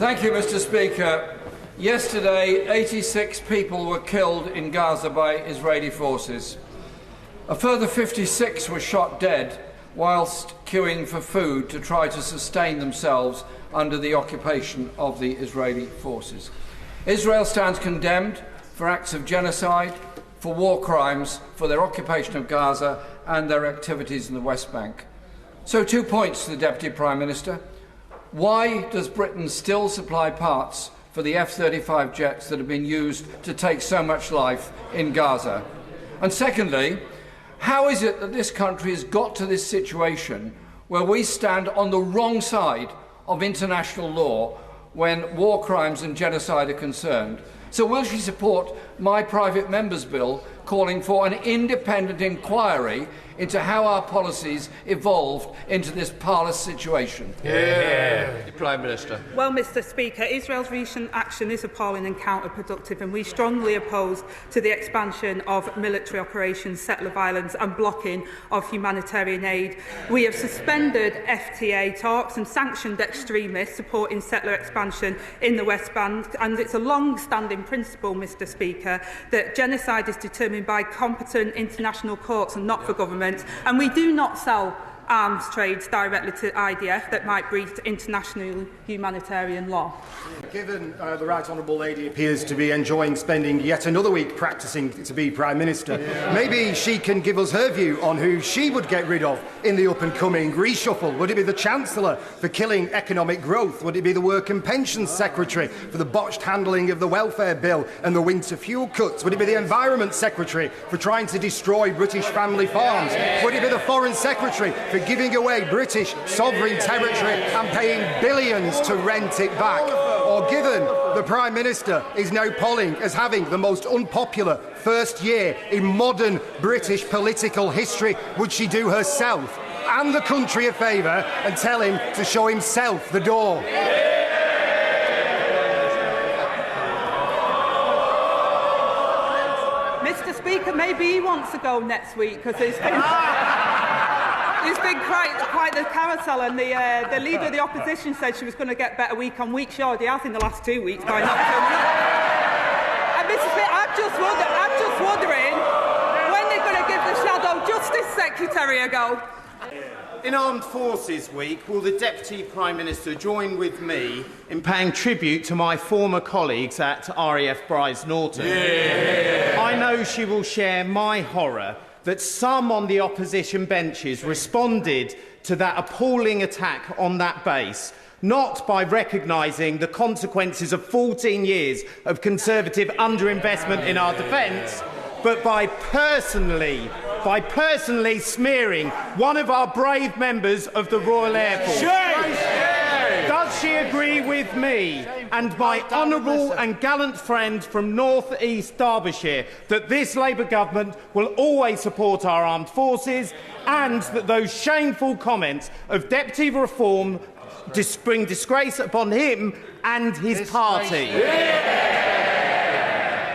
Thank you, Mr. Speaker. Yesterday, 86 people were killed in Gaza by Israeli forces. A further 56 were shot dead whilst queuing for food to try to sustain themselves under the occupation of the Israeli forces. Israel stands condemned for acts of genocide, for war crimes, for their occupation of Gaza and their activities in the West Bank. So 2 points to the Deputy Prime Minister. Why does Britain still supply parts for the F-35 jets that have been used to take so much life in Gaza? And secondly, how is it that this country has got to this situation where we stand on the wrong side of international law when war crimes and genocide are concerned? So will she support my private member's bill calling for an independent inquiry into how our policies evolved into this parlous situation? The Prime Minister. Well, Mr. Speaker, Israel's recent action is appalling and counterproductive, and we strongly oppose to the expansion of military operations, settler violence and blocking of humanitarian aid. We have suspended FTA talks and sanctioned extremists supporting settler expansion in the West Bank, and it's a long-standing principle, Mr. Speaker, that genocide is determined by competent international courts and not for government, and we do not sell arms trades directly to IDF that might breach international humanitarian law. Given the Right Honourable Lady appears to be enjoying spending yet another week practising to be Prime Minister, maybe she can give us her view on who she would get rid of in the up-and-coming reshuffle. Would it be the Chancellor for killing economic growth? Would it be the Work and Pensions Secretary for the botched handling of the welfare bill and the winter fuel cuts? Would it be the Environment Secretary for trying to destroy British family farms? Would it be the Foreign Secretary for giving away British sovereign territory and paying billions to rent it back? Or, given the Prime Minister is now polling as having the most unpopular first year in modern British political history, would she do herself and the country a favour and tell him to show himself the door? Mr. Speaker, maybe he wants to go next week because it's been... It's been quite the carousel, and the Leader of the Opposition said she was going to get better week on week. She already has in the last 2 weeks by not turning up. And Mr. Speaker, I'm just wondering when they're going to give the Shadow Justice Secretary a go. In Armed Forces Week, will the Deputy Prime Minister join with me in paying tribute to my former colleagues at RAF Brize Norton? I know she will share my horror that some on the opposition benches responded to that appalling attack on that base, not by recognising the consequences of 14 years of Conservative underinvestment in our defence, but by personally smearing one of our brave members of the Royal Air Force. Does she agree with me and my honourable and gallant friend from North East Derbyshire that this Labour government will always support our armed forces, and that those shameful comments of Deputy Reform bring disgrace upon him and his party?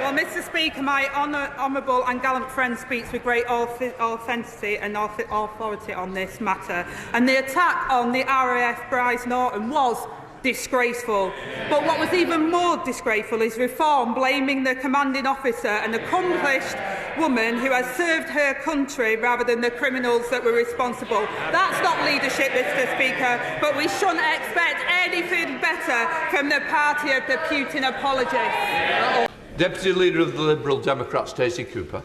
Well, Mr. Speaker, my honourable and gallant friend speaks with great authenticity and authority on this matter, and the attack on the RAF Brize Norton was disgraceful. But what was even more disgraceful is Reform blaming the commanding officer, an accomplished woman who has served her country, rather than the criminals that were responsible. That's not leadership, Mr. Speaker, but we shouldn't expect anything better from the party of the Putin apologists. Deputy Leader of the Liberal Democrats, Stacey Cooper.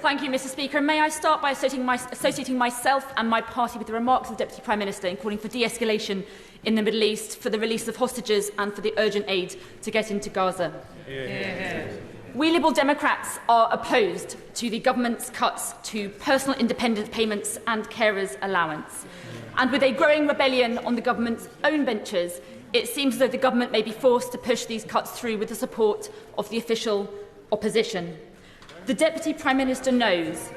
Thank you, Mr. Speaker. And may I start by associating myself and my party with the remarks of the Deputy Prime Minister in calling for de-escalation in the Middle East, for the release of hostages and for the urgent aid to get into Gaza. We Liberal Democrats are opposed to the government's cuts to personal independence payments and carers' allowance. And with a growing rebellion on the government's own benches, it seems as though the government may be forced to push these cuts through with the support of the official opposition. The Deputy Prime Minister knows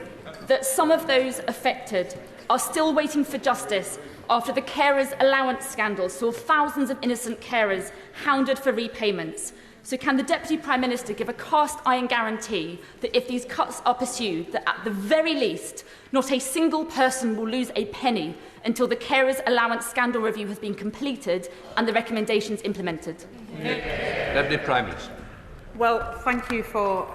that some of those affected are still waiting for justice after the carers' allowance scandal saw thousands of innocent carers hounded for repayments. So can the Deputy Prime Minister give a cast-iron guarantee that if these cuts are pursued, that at the very least, not a single person will lose a penny until the carers' allowance scandal review has been completed and the recommendations implemented? Deputy Prime Minister. Well, thank you for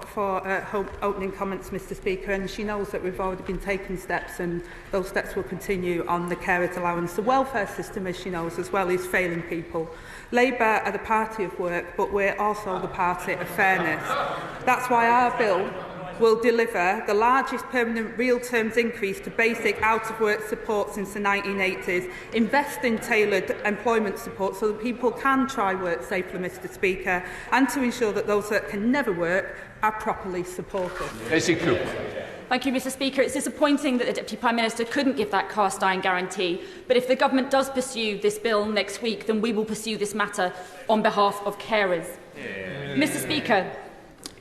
opening comments, Mr Speaker, and she knows that we've already been taking steps, and those steps will continue on the carers' allowance. The welfare system, as she knows as well, is failing people. Labour are the party of work, but we're also the party of fairness. That's why our bill will deliver the largest permanent real terms increase to basic out-of-work support since the 1980s, invest in tailored employment support so that people can try work safely, Mr Speaker, and to ensure that those that can never work are properly supported. Stacey Cooper. Thank you, Mr Speaker. It's disappointing that the Deputy Prime Minister couldn't give that cast-iron guarantee, but if the Government does pursue this bill next week, then we will pursue this matter on behalf of carers. Mr Speaker,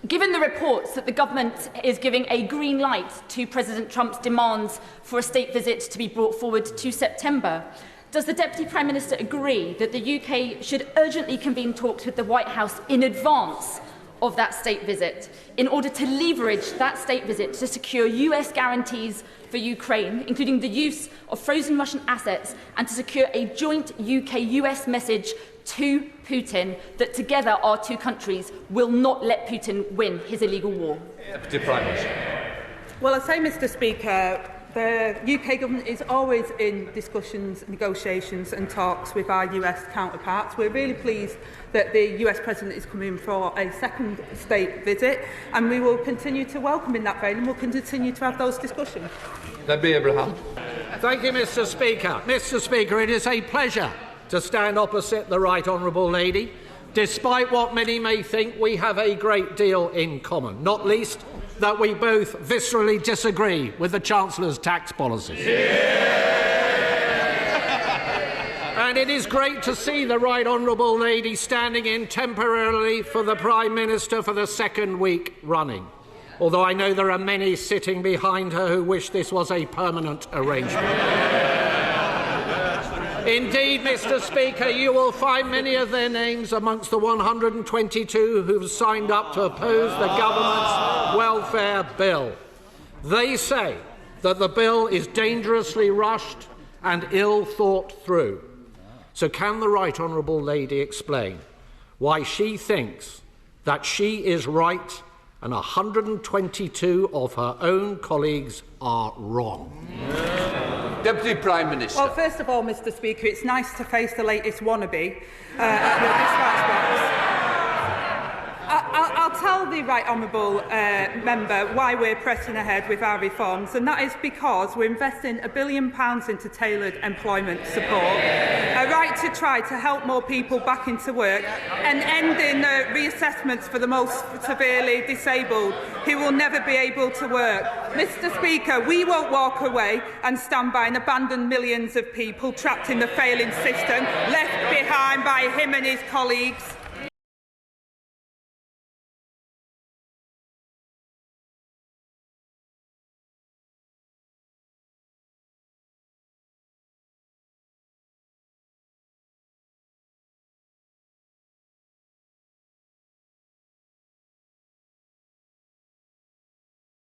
given the reports that the Government is giving a green light to President Trump's demands for a state visit to be brought forward to September, does the Deputy Prime Minister agree that the UK should urgently convene talks with the White House in advance of that state visit in order to leverage that state visit to secure US guarantees for Ukraine, including the use of frozen Russian assets, and to secure a joint UK-US message to Putin that together our two countries will not let Putin win his illegal war? Deputy Prime Minister. Well, I say, Mr Speaker, the UK Government is always in discussions, negotiations and talks with our US counterparts. We're really pleased that the US President is coming for a second state visit, and we will continue to welcome in that vein, and we'll continue to have those discussions. Deputy Abraham. Thank you, Mr Speaker. Mr Speaker, it is a pleasure to stand opposite the Right Honourable Lady. Despite what many may think, we have a great deal in common, not least that we both viscerally disagree with the Chancellor's tax policies. And it is great to see the Right Honourable Lady standing in temporarily for the Prime Minister for the second week running, although I know there are many sitting behind her who wish this was a permanent arrangement. Indeed, Mr Speaker, you will find many of their names amongst the 122 who have signed up to oppose the government's welfare bill. They say that the bill is dangerously rushed and ill thought through. So can the Right Honourable Lady explain why she thinks that she is right and 122 of her own colleagues are wrong? Deputy Prime Minister. Well, first of all, Mr Speaker, it's nice to face the latest wannabe at the dispatch box. I'll tell the Right Honourable member why we're pressing ahead with our reforms, and that is because we're investing £1 billion into tailored employment support, a right to try to help more people back into work, and ending reassessments for the most severely disabled who will never be able to work. Mr Speaker, we won't walk away and stand by and abandon millions of people trapped in the failing system, left behind by him and his colleagues.